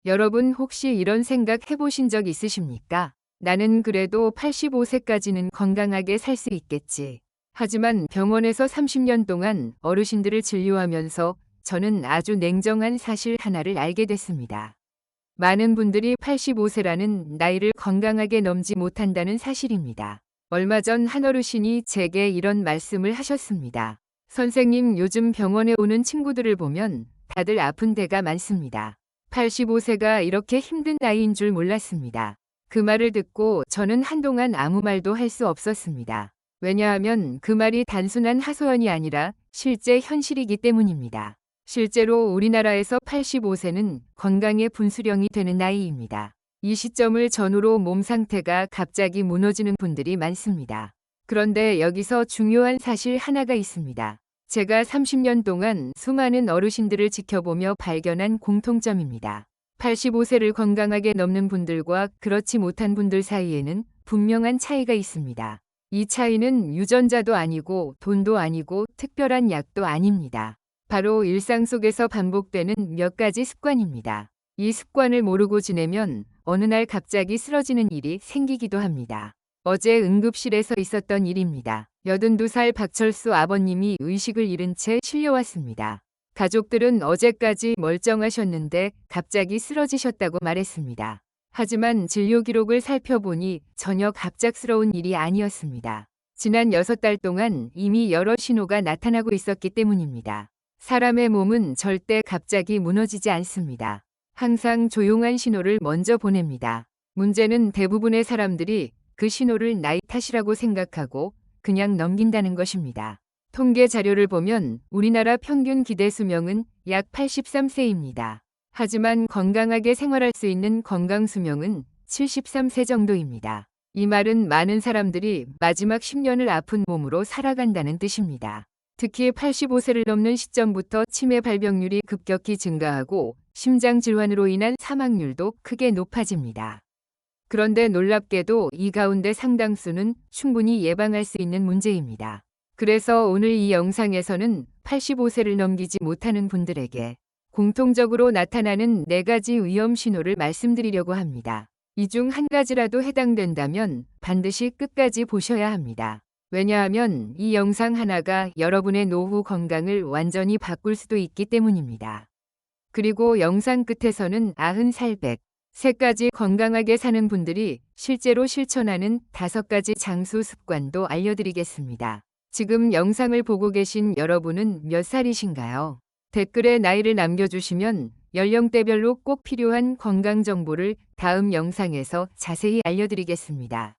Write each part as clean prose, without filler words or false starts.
여러분 혹시 이런 생각 해보신 적 있으십니까? 나는 그래도 85세까지는 건강하게 살 수 있겠지. 하지만 병원에서 30년 동안 어르신들을 진료하면서 저는 아주 냉정한 사실 하나를 알게 됐습니다. 많은 분들이 85세라는 나이를 건강하게 넘지 못한다는 사실입니다. 얼마 전 한 어르신이 제게 이런 말씀을 하셨습니다. 선생님, 요즘 병원에 오는 친구들을 보면 다들 아픈 데가 많습니다. 85세가 이렇게 힘든 나이인 줄 몰랐습니다. 그 말을 듣고 저는 한동안 아무 말도 할 수 없었습니다. 왜냐하면 그 말이 단순한 하소연이 아니라 실제 현실이기 때문입니다. 실제로 우리나라에서 85세는 건강의 분수령이 되는 나이입니다. 이 시점을 전후로 몸 상태가 갑자기 무너지는 분들이 많습니다. 그런데 여기서 중요한 사실 하나가 있습니다. 제가 30년 동안 수많은 어르신들을 지켜보며 발견한 공통점입니다. 85세를 건강하게 넘는 분들과 그렇지 못한 분들 사이에는 분명한 차이가 있습니다. 이 차이는 유전자도 아니고 돈도 아니고 특별한 약도 아닙니다. 바로 일상 속에서 반복되는 몇 가지 습관입니다. 이 습관을 모르고 지내면 어느 날 갑자기 쓰러지는 일이 생기기도 합니다. 어제 응급실에서 있었던 일입니다. 82살 박철수 아버님이 의식을 잃은 채 실려왔습니다. 가족들은 어제까지 멀쩡하셨는데 갑자기 쓰러지셨다고 말했습니다. 하지만 진료 기록을 살펴보니 전혀 갑작스러운 일이 아니었습니다. 지난 6달 동안 이미 여러 신호가 나타나고 있었기 때문입니다. 사람의 몸은 절대 갑자기 무너지지 않습니다. 항상 조용한 신호를 먼저 보냅니다. 문제는 대부분의 사람들이 그 신호를 나이 탓이라고 생각하고 그냥 넘긴다는 것입니다. 통계 자료를 보면 우리나라 평균 기대 수명은 약 83세입니다. 하지만 건강하게 생활할 수 있는 건강 수명은 73세 정도입니다. 이 말은 많은 사람들이 마지막 10년을 아픈 몸으로 살아간다는 뜻입니다. 특히 85세를 넘는 시점부터 치매 발병률이 급격히 증가하고 심장 질환으로 인한 사망률도 크게 높아집니다. 그런데 놀랍게도 이 가운데 상당수는 충분히 예방할 수 있는 문제입니다. 그래서 오늘 이 영상에서는 85세를 넘기지 못하는 분들에게 공통적으로 나타나는 4가지 위험 신호를 말씀드리려고 합니다. 이 중 한 가지라도 해당된다면 반드시 끝까지 보셔야 합니다. 왜냐하면 이 영상 하나가 여러분의 노후 건강을 완전히 바꿀 수도 있기 때문입니다. 그리고 영상 끝에서는 90살 100세까지 건강하게 사는 분들이 실제로 실천하는 5가지 장수 습관도 알려드리겠습니다. 지금 영상을 보고 계신 여러분은 몇 살이신가요? 댓글에 나이를 남겨주시면 연령대별로 꼭 필요한 건강 정보를 다음 영상에서 자세히 알려드리겠습니다.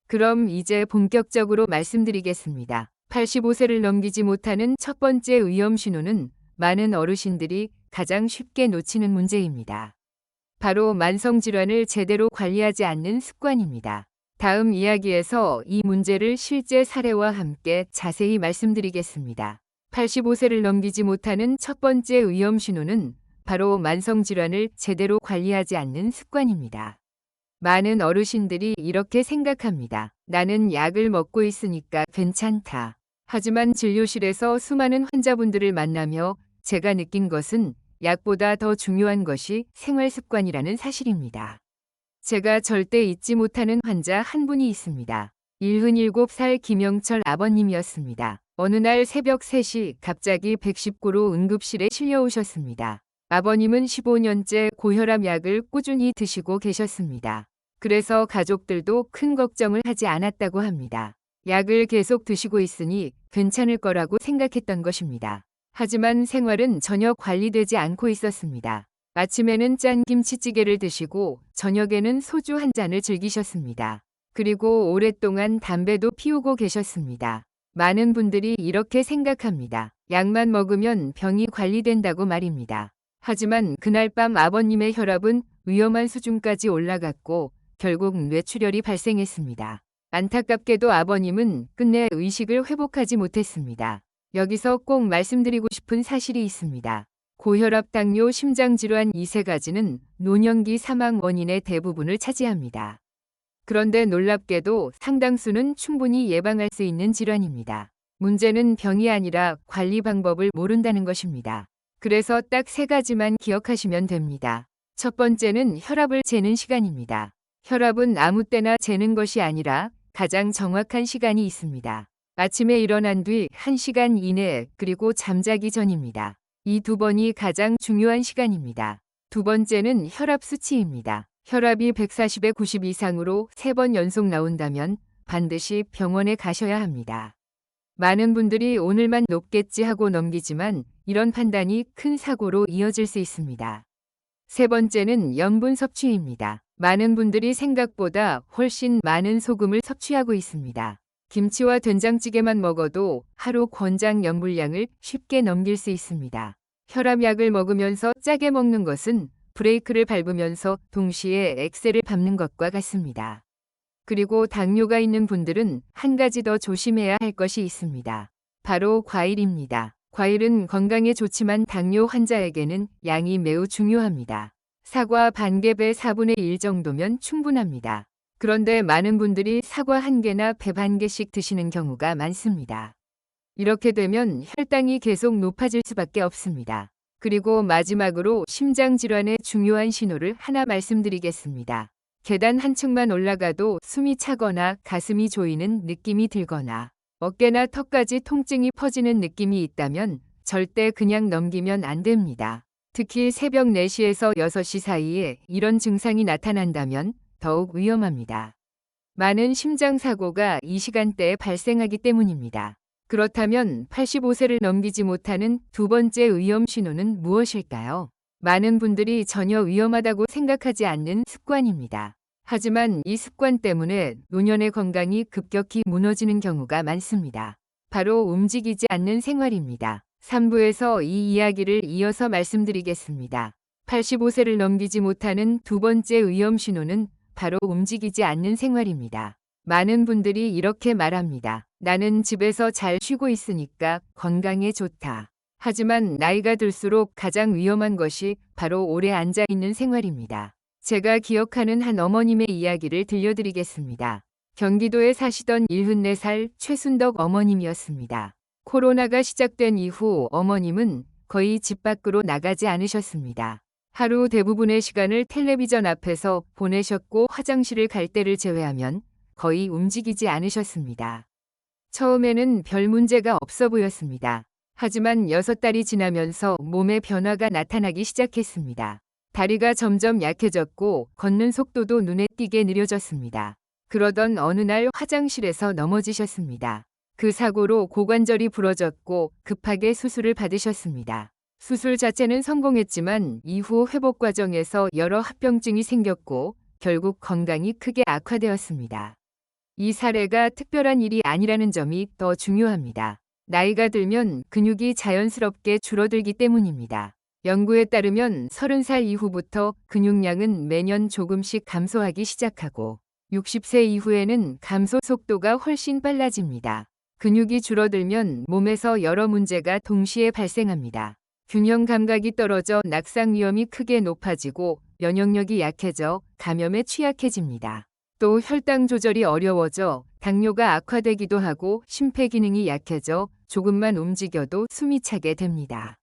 그럼 이제 본격적으로 말씀드리겠습니다. 85세를 넘기지 못하는 첫 번째 위험 신호는 많은 어르신들이 가장 쉽게 놓치는 문제입니다. 바로 만성질환을 제대로 관리하지 않는 습관입니다. 다음 이야기에서 이 문제를 실제 사례와 함께 자세히 말씀드리겠습니다. 85세를 넘기지 못하는 첫 번째 위험 신호는 바로 만성질환을 제대로 관리하지 않는 습관입니다. 많은 어르신들이 이렇게 생각합니다. 나는 약을 먹고 있으니까 괜찮다. 하지만 진료실에서 수많은 환자분들을 만나며 제가 느낀 것은 약보다 더 중요한 것이 생활 습관이라는 사실입니다. 제가 절대 잊지 못하는 환자 한 분이 있습니다. 77살 김영철 아버님이었습니다. 어느 날 새벽 3시 갑자기 119로 응급실에 실려오셨습니다. 아버님은 15년째 고혈압 약을 꾸준히 드시고 계셨습니다. 그래서 가족들도 큰 걱정을 하지 않았다고 합니다. 약을 계속 드시고 있으니 괜찮을 거라고 생각했던 것입니다. 하지만 생활은 전혀 관리되지 않고 있었습니다. 아침에는 짠 김치찌개를 드시고 저녁에는 소주 한 잔을 즐기셨습니다. 그리고 오랫동안 담배도 피우고 계셨습니다. 많은 분들이 이렇게 생각합니다. 약만 먹으면 병이 관리된다고 말입니다. 하지만 그날 밤 아버님의 혈압은 위험한 수준까지 올라갔고 결국 뇌출혈이 발생했습니다. 안타깝게도 아버님은 끝내 의식을 회복하지 못했습니다. 여기서 꼭 말씀드리고 싶은 사실이 있습니다. 고혈압, 당뇨, 심장질환 이 3가지는 노년기 사망 원인의 대부분을 차지합니다. 그런데 놀랍게도 상당수는 충분히 예방할 수 있는 질환입니다. 문제는 병이 아니라 관리 방법을 모른다는 것입니다. 그래서 딱 3가지만 기억하시면 됩니다. 첫 번째는 혈압을 재는 시간입니다. 혈압은 아무 때나 재는 것이 아니라 가장 정확한 시간이 있습니다. 아침에 일어난 뒤 1시간 이내 그리고 잠자기 전입니다. 이 두 번이 가장 중요한 시간입니다. 두 번째는 혈압 수치입니다. 혈압이 140에 90 이상으로 3번 연속 나온다면 반드시 병원에 가셔야 합니다. 많은 분들이 오늘만 높겠지 하고 넘기지만 이런 판단이 큰 사고로 이어질 수 있습니다. 세 번째는 염분 섭취입니다. 많은 분들이 생각보다 훨씬 많은 소금을 섭취하고 있습니다. 김치와 된장찌개만 먹어도 하루 권장 염분량을 쉽게 넘길 수 있습니다. 혈압약을 먹으면서 짜게 먹는 것은 브레이크를 밟으면서 동시에 엑셀을 밟는 것과 같습니다. 그리고 당뇨가 있는 분들은 한 가지 더 조심해야 할 것이 있습니다. 바로 과일입니다. 과일은 건강에 좋지만 당뇨 환자에게는 양이 매우 중요합니다. 사과 반개배 4분의 1 정도면 충분합니다. 그런데 많은 분들이 사과 1개나 배 반개씩 드시는 경우가 많습니다. 이렇게 되면 혈당이 계속 높아질 수밖에 없습니다. 그리고 마지막으로 심장질환의 중요한 신호를 하나 말씀드리겠습니다. 계단 한 층만 올라가도 숨이 차거나 가슴이 조이는 느낌이 들거나 어깨나 턱까지 통증이 퍼지는 느낌이 있다면 절대 그냥 넘기면 안 됩니다. 특히 새벽 4시에서 6시 사이에 이런 증상이 나타난다면 더욱 위험합니다. 많은 심장사고가 이 시간대에 발생하기 때문입니다. 그렇다면 85세를 넘기지 못하는 두 번째 위험 신호는 무엇일까요? 많은 분들이 전혀 위험하다고 생각하지 않는 습관입니다. 하지만 이 습관 때문에 노년의 건강이 급격히 무너지는 경우가 많습니다. 바로 움직이지 않는 생활입니다. 3부에서 이 이야기를 이어서 말씀드리겠습니다. 85세를 넘기지 못하는 두 번째 위험 신호는 바로 움직이지 않는 생활입니다. 많은 분들이 이렇게 말합니다. 나는 집에서 잘 쉬고 있으니까 건강에 좋다. 하지만 나이가 들수록 가장 위험한 것이 바로 오래 앉아 있는 생활입니다. 제가 기억하는 한 어머님의 이야기를 들려드리겠습니다. 경기도에 사시던 74살 최순덕 어머님이었습니다. 코로나가 시작된 이후 어머님은 거의 집 밖으로 나가지 않으셨습니다. 하루 대부분의 시간을 텔레비전 앞에서 보내셨고 화장실을 갈 때를 제외하면 거의 움직이지 않으셨습니다. 처음에는 별 문제가 없어 보였습니다. 하지만 6달이 지나면서 몸에 변화가 나타나기 시작했습니다. 다리가 점점 약해졌고 걷는 속도도 눈에 띄게 느려졌습니다. 그러던 어느 날 화장실에서 넘어지셨습니다. 그 사고로 고관절이 부러졌고 급하게 수술을 받으셨습니다. 수술 자체는 성공했지만 이후 회복 과정에서 여러 합병증이 생겼고 결국 건강이 크게 악화되었습니다. 이 사례가 특별한 일이 아니라는 점이 더 중요합니다. 나이가 들면 근육이 자연스럽게 줄어들기 때문입니다. 연구에 따르면 30살 이후부터 근육량은 매년 조금씩 감소하기 시작하고 60세 이후에는 감소 속도가 훨씬 빨라집니다. 근육이 줄어들면 몸에서 여러 문제가 동시에 발생합니다. 균형 감각이 떨어져 낙상 위험이 크게 높아지고 면역력이 약해져 감염에 취약해집니다. 또 혈당 조절이 어려워져 당뇨가 악화되기도 하고 심폐 기능이 약해져 조금만 움직여도 숨이 차게 됩니다.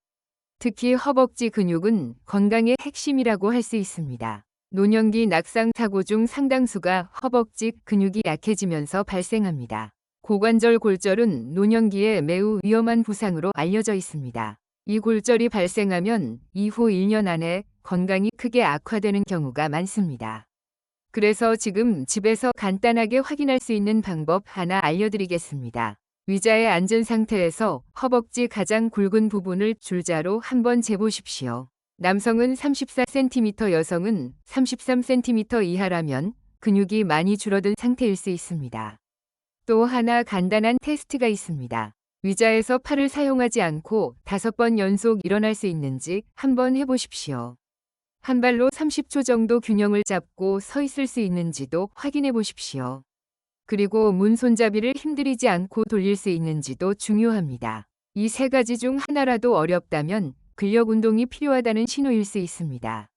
특히 허벅지 근육은 건강의 핵심이라고 할 수 있습니다. 노년기 낙상 사고 중 상당수가 허벅지 근육이 약해지면서 발생합니다. 고관절 골절은 노년기에 매우 위험한 부상으로 알려져 있습니다. 이 골절이 발생하면 이후 1년 안에 건강이 크게 악화되는 경우가 많습니다. 그래서 지금 집에서 간단하게 확인할 수 있는 방법 하나 알려드리겠습니다. 의자에 앉은 상태에서 허벅지 가장 굵은 부분을 줄자로 한번 재보십시오. 남성은 34cm, 여성은 33cm 이하라면 근육이 많이 줄어든 상태일 수 있습니다. 또 하나 간단한 테스트가 있습니다. 의자에서 팔을 사용하지 않고 5번 연속 일어날 수 있는지 한번 해보십시오. 한 발로 30초 정도 균형을 잡고 서 있을 수 있는지도 확인해 보십시오. 그리고 문 손잡이를 힘들이지 않고 돌릴 수 있는지도 중요합니다. 이 세 가지 중 하나라도 어렵다면 근력 운동이 필요하다는 신호일 수 있습니다.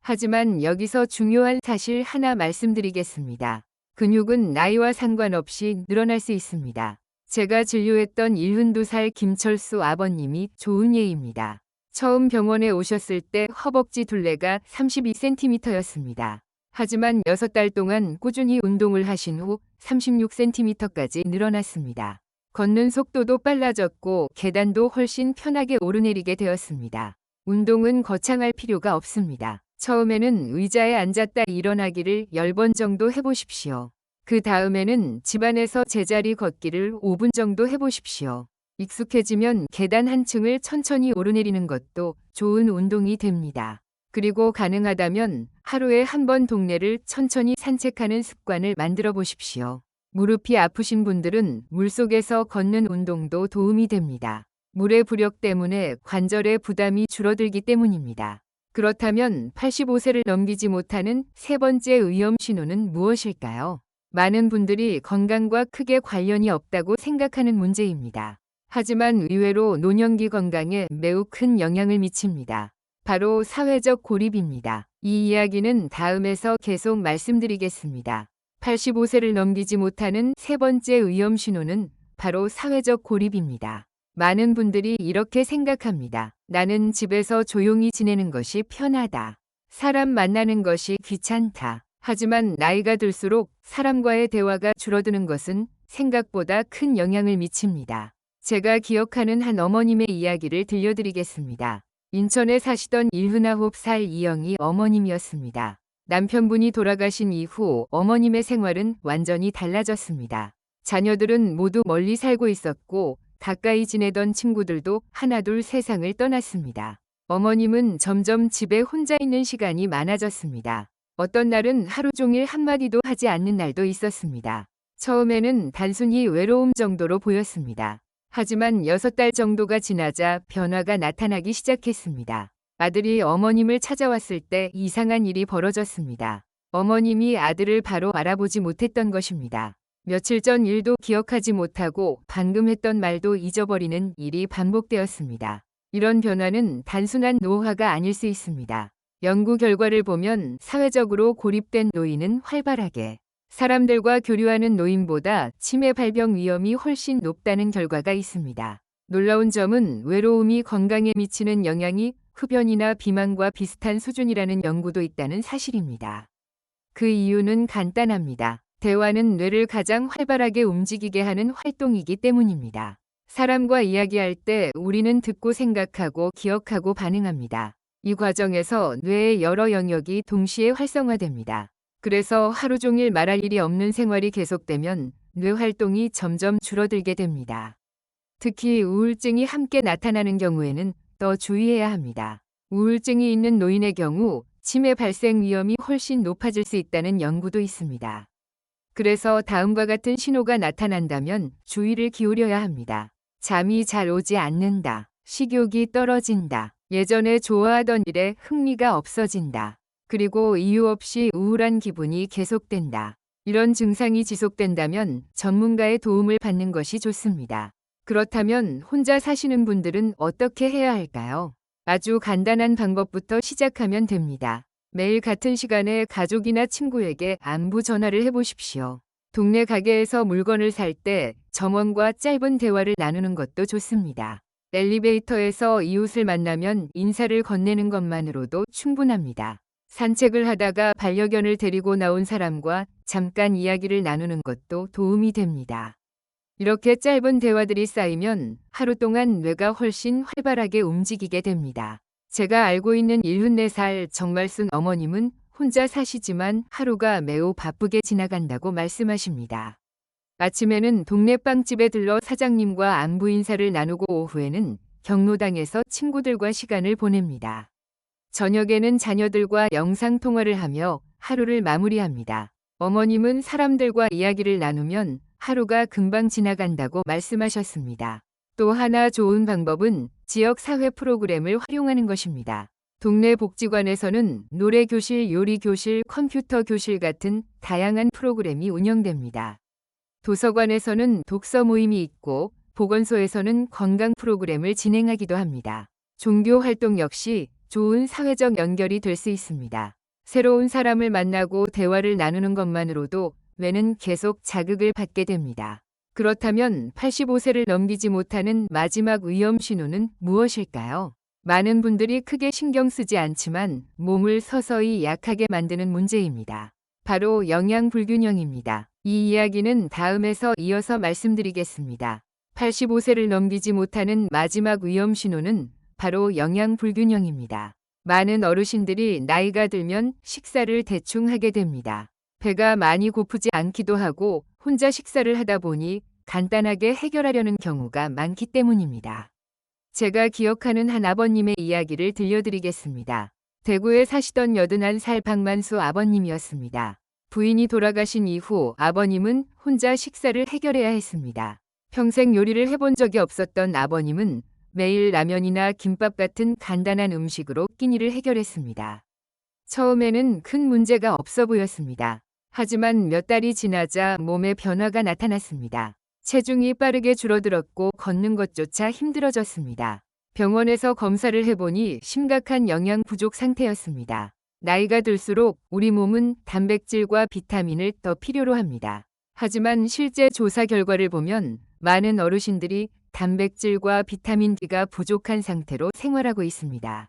하지만 여기서 중요한 사실 하나 말씀드리겠습니다. 근육은 나이와 상관없이 늘어날 수 있습니다. 제가 진료했던 72살 김철수 아버님이 좋은 예입니다. 처음 병원에 오셨을 때 허벅지 둘레가 32cm였습니다. 하지만 6달 동안 꾸준히 운동을 하신 후 36cm까지 늘어났습니다. 걷는 속도도 빨라졌고 계단도 훨씬 편하게 오르내리게 되었습니다. 운동은 거창할 필요가 없습니다. 처음에는 의자에 앉았다 일어나기를 10번 정도 해보십시오. 그 다음에는 집안에서 제자리 걷기를 5분 정도 해보십시오. 익숙해지면 계단 한 층을 천천히 오르내리는 것도 좋은 운동이 됩니다. 그리고 가능하다면 하루에 한 번 동네를 천천히 산책하는 습관을 만들어 보십시오. 무릎이 아프신 분들은 물속에서 걷는 운동도 도움이 됩니다. 물의 부력 때문에 관절의 부담이 줄어들기 때문입니다. 그렇다면 85세를 넘기지 못하는 세 번째 위험 신호는 무엇일까요? 많은 분들이 건강과 크게 관련이 없다고 생각하는 문제입니다. 하지만 의외로 노년기 건강에 매우 큰 영향을 미칩니다. 바로 사회적 고립입니다. 이 이야기는 다음에서 계속 말씀드리겠습니다. 85세를 넘기지 못하는 세 번째 위험 신호는 바로 사회적 고립입니다. 많은 분들이 이렇게 생각합니다. 나는 집에서 조용히 지내는 것이 편하다. 사람 만나는 것이 귀찮다. 하지만 나이가 들수록 사람과의 대화가 줄어드는 것은 생각보다 큰 영향을 미칩니다. 제가 기억하는 한 어머님의 이야기를 들려드리겠습니다. 인천에 사시던 79살 이영희 어머님이었습니다. 남편분이 돌아가신 이후 어머님의 생활은 완전히 달라졌습니다. 자녀들은 모두 멀리 살고 있었고 가까이 지내던 친구들도 하나둘 세상을 떠났습니다. 어머님은 점점 집에 혼자 있는 시간이 많아졌습니다. 어떤 날은 하루 종일 한마디도 하지 않는 날도 있었습니다. 처음에는 단순히 외로움 정도로 보였습니다. 하지만 6달 정도가 지나자 변화가 나타나기 시작했습니다. 아들이 어머님을 찾아왔을 때 이상한 일이 벌어졌습니다. 어머님이 아들을 바로 알아보지 못했던 것입니다. 며칠 전 일도 기억하지 못하고 방금 했던 말도 잊어버리는 일이 반복되었습니다. 이런 변화는 단순한 노화가 아닐 수 있습니다. 연구 결과를 보면 사회적으로 고립된 노인은 활발하게 사람들과 교류하는 노인보다 치매 발병 위험이 훨씬 높다는 결과가 있습니다. 놀라운 점은 외로움이 건강에 미치는 영향이 흡연이나 비만과 비슷한 수준이라는 연구도 있다는 사실입니다. 그 이유는 간단합니다. 대화는 뇌를 가장 활발하게 움직이게 하는 활동이기 때문입니다. 사람과 이야기할 때 우리는 듣고 생각하고 기억하고 반응합니다. 이 과정에서 뇌의 여러 영역이 동시에 활성화됩니다. 그래서 하루 종일 말할 일이 없는 생활이 계속되면 뇌 활동이 점점 줄어들게 됩니다. 특히 우울증이 함께 나타나는 경우에는 더 주의해야 합니다. 우울증이 있는 노인의 경우 치매 발생 위험이 훨씬 높아질 수 있다는 연구도 있습니다. 그래서 다음과 같은 신호가 나타난다면 주의를 기울여야 합니다. 잠이 잘 오지 않는다. 식욕이 떨어진다. 예전에 좋아하던 일에 흥미가 없어진다. 그리고 이유 없이 우울한 기분이 계속된다. 이런 증상이 지속된다면 전문가의 도움을 받는 것이 좋습니다. 그렇다면 혼자 사시는 분들은 어떻게 해야 할까요? 아주 간단한 방법부터 시작하면 됩니다. 매일 같은 시간에 가족이나 친구에게 안부 전화를 해보십시오. 동네 가게에서 물건을 살 때 점원과 짧은 대화를 나누는 것도 좋습니다. 엘리베이터에서 이웃을 만나면 인사를 건네는 것만으로도 충분합니다. 산책을 하다가 반려견을 데리고 나온 사람과 잠깐 이야기를 나누는 것도 도움이 됩니다. 이렇게 짧은 대화들이 쌓이면 하루 동안 뇌가 훨씬 활발하게 움직이게 됩니다. 제가 알고 있는 74살 정말순 어머님은 혼자 사시지만 하루가 매우 바쁘게 지나간다고 말씀하십니다. 아침에는 동네 빵집에 들러 사장님과 안부 인사를 나누고 오후에는 경로당에서 친구들과 시간을 보냅니다. 저녁에는 자녀들과 영상통화를 하며 하루를 마무리합니다. 어머님은 사람들과 이야기를 나누면 하루가 금방 지나간다고 말씀하셨습니다. 또 하나 좋은 방법은 지역 사회 프로그램을 활용하는 것입니다. 동네 복지관에서는 노래교실, 요리교실, 컴퓨터 교실 같은 다양한 프로그램이 운영됩니다. 도서관에서는 독서 모임이 있고 보건소에서는 건강 프로그램을 진행하기도 합니다. 종교 활동 역시 좋은 사회적 연결이 될 수 있습니다. 새로운 사람을 만나고 대화를 나누는 것만으로도 뇌는 계속 자극을 받게 됩니다. 그렇다면 85세를 넘기지 못하는 마지막 위험 신호는 무엇일까요? 많은 분들이 크게 신경 쓰지 않지만 몸을 서서히 약하게 만드는 문제입니다. 바로 영양 불균형입니다. 이 이야기는 다음에서 이어서 말씀드리겠습니다. 85세를 넘기지 못하는 마지막 위험 신호는 바로 영양 불균형입니다. 많은 어르신들이 나이가 들면 식사를 대충 하게 됩니다. 배가 많이 고프지 않기도 하고 혼자 식사를 하다 보니 간단하게 해결하려는 경우가 많기 때문입니다. 제가 기억하는 한 아버님의 이야기를 들려드리겠습니다. 대구에 사시던 81살 박만수 아버님이었습니다. 부인이 돌아가신 이후 아버님은 혼자 식사를 해결해야 했습니다. 평생 요리를 해본 적이 없었던 아버님은 매일 라면이나 김밥 같은 간단한 음식으로 끼니를 해결했습니다. 처음에는 큰 문제가 없어 보였습니다. 하지만 몇 달이 지나자 몸에 변화가 나타났습니다. 체중이 빠르게 줄어들었고 걷는 것조차 힘들어졌습니다. 병원에서 검사를 해보니 심각한 영양 부족 상태였습니다. 나이가 들수록 우리 몸은 단백질과 비타민을 더 필요로 합니다. 하지만 실제 조사 결과를 보면 많은 어르신들이 단백질과 비타민 D가 부족한 상태로 생활하고 있습니다.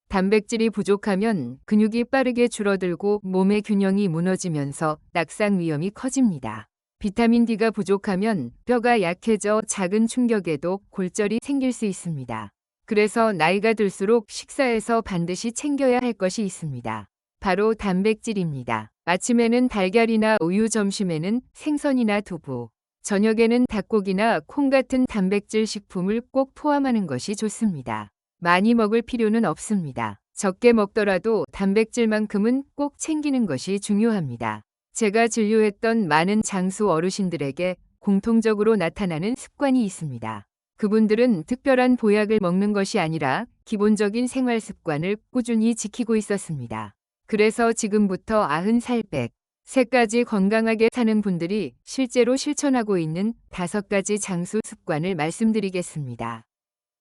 단백질이 부족하면 근육이 빠르게 줄어들고 몸의 균형이 무너지면서 낙상 위험이 커집니다. 비타민 D가 부족하면 뼈가 약해져 작은 충격에도 골절이 생길 수 있습니다. 그래서 나이가 들수록 식사에서 반드시 챙겨야 할 것이 있습니다. 바로 단백질입니다. 아침에는 달걀이나 우유, 점심에는 생선이나 두부, 저녁에는 닭고기나 콩 같은 단백질 식품을 꼭 포함하는 것이 좋습니다. 많이 먹을 필요는 없습니다. 적게 먹더라도 단백질만큼은 꼭 챙기는 것이 중요합니다. 제가 진료했던 많은 장수 어르신들에게 공통적으로 나타나는 습관이 있습니다. 그분들은 특별한 보약을 먹는 것이 아니라 기본적인 생활 습관을 꾸준히 지키고 있었습니다. 그래서 지금부터 90살 100세까지 건강하게 사는 분들이 실제로 실천하고 있는 5가지 장수 습관을 말씀드리겠습니다.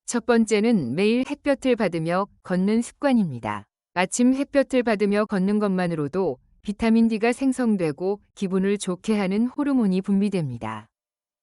첫 번째는 매일 햇볕을 받으며 걷는 습관입니다. 아침 햇볕을 받으며 걷는 것만으로도 비타민 D가 생성되고 기분을 좋게 하는 호르몬이 분비됩니다.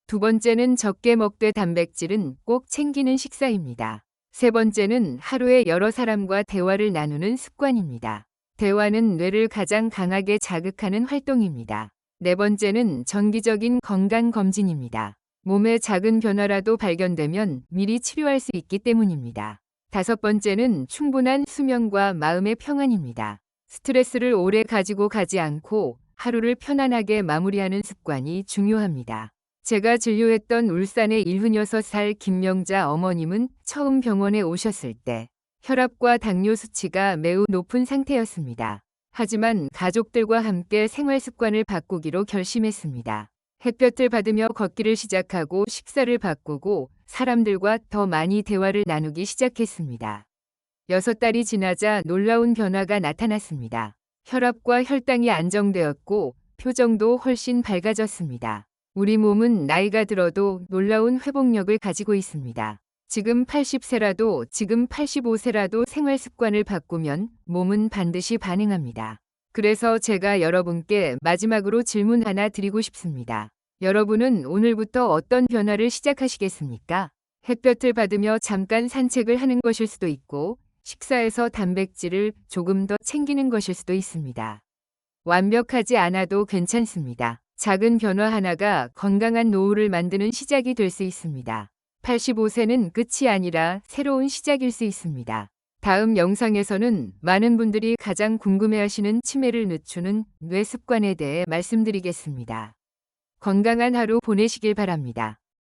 두 번째는 적게 먹되 단백질은 꼭 챙기는 식사입니다. 세 번째는 하루에 여러 사람과 대화를 나누는 습관입니다. 대화는 뇌를 가장 강하게 자극하는 활동입니다. 네 번째는 정기적인 건강검진입니다. 몸에 작은 변화라도 발견되면 미리 치료할 수 있기 때문입니다. 다섯 번째는 충분한 수면과 마음의 평안입니다. 스트레스를 오래 가지고 가지 않고 하루를 편안하게 마무리하는 습관이 중요합니다. 제가 진료했던 울산의 76살 김명자 어머님은 처음 병원에 오셨을 때 혈압과 당뇨 수치가 매우 높은 상태였습니다. 하지만 가족들과 함께 생활 습관을 바꾸기로 결심했습니다. 햇볕을 받으며 걷기를 시작하고 식사를 바꾸고 사람들과 더 많이 대화를 나누기 시작했습니다. 6달이 지나자 놀라운 변화가 나타났습니다. 혈압과 혈당이 안정되었고 표정도 훨씬 밝아졌습니다. 우리 몸은 나이가 들어도 놀라운 회복력을 가지고 있습니다. 지금 80세라도 지금 85세라도 생활 습관을 바꾸면 몸은 반드시 반응합니다. 그래서 제가 여러분께 마지막으로 질문 하나 드리고 싶습니다. 여러분은 오늘부터 어떤 변화를 시작하시겠습니까? 햇볕을 받으며 잠깐 산책을 하는 것일 수도 있고 식사에서 단백질을 조금 더 챙기는 것일 수도 있습니다. 완벽하지 않아도 괜찮습니다. 작은 변화 하나가 건강한 노후를 만드는 시작이 될 수 있습니다. 85세는 끝이 아니라 새로운 시작일 수 있습니다. 다음 영상에서는 많은 분들이 가장 궁금해하시는 치매를 늦추는 뇌 습관에 대해 말씀드리겠습니다. 건강한 하루 보내시길 바랍니다.